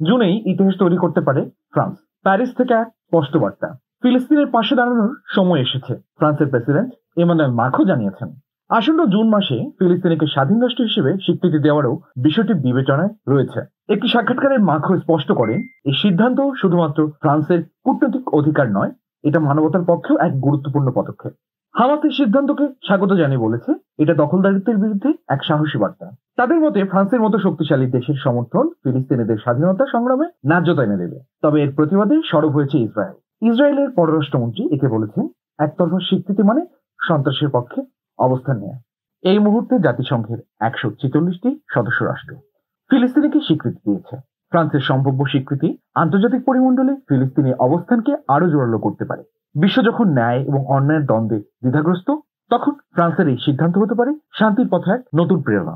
জুনেই ইতিহাস তৈরি করতে পারে ফ্রান্স। প্যারিস থেকে এক স্পষ্ট বার্তা, ফিলিস্তিনের পাশে দাঁড়ানোর সময় এসেছে। ফ্রান্সের প্রেসিডেন্ট ইমানুয়েল মাখোঁ জানিয়েছেন, আসন্ন জুন মাসে ফিলিস্তিনিকে স্বাধীন রাষ্ট্র হিসেবে স্বীকৃতি দেওয়ারও বিষয়টি বিবেচনায় রয়েছে। একটি সাক্ষাৎকারে মাখোঁ স্পষ্ট করেন, এই সিদ্ধান্ত শুধুমাত্র ফ্রান্সের কূটনৈতিক অধিকার নয়, এটা মানবতার পক্ষেও এক গুরুত্বপূর্ণ পদক্ষেপ। হামাসের সিদ্ধান্তকে স্বাগত জানিয়ে বলেছে, এটা দখলদারিত্বের বিরুদ্ধে এক সাহসী বার্তা। তাদের মতে ফ্রান্সের মতো শক্তিশালী দেশের সমর্থন ফিলিস্তিনিদের স্বাধীনতা সংগ্রামে ন্যায্যতা এনে দেবে। তবে এর প্রতিবাদে সরব হয়েছে ইসরায়েল। ইসরায়েলের পররাষ্ট্রমন্ত্রী একে বলেছেন, একতরফা স্বীকৃতি মানে সন্ত্রাসের পক্ষে অবস্থান নেওয়া। এই মুহূর্তে জাতিসংঘের 146টি সদস্য রাষ্ট্র ফিলিস্তিনিকে স্বীকৃতি দিয়েছে। ফ্রান্সের সম্ভাব্য স্বীকৃতি আন্তর্জাতিক পরিমণ্ডলে ফিলিস্তিনি অবস্থানকে আরো জোরালো করতে পারে। বিশ্ব যখন ন্যায় এবং অন্যায়ের দ্বন্দ্বে দ্বিধাগ্রস্ত, তখন ফ্রান্সের এই সিদ্ধান্ত হতে পারে শান্তির পথে এক নতুন প্রেরণা।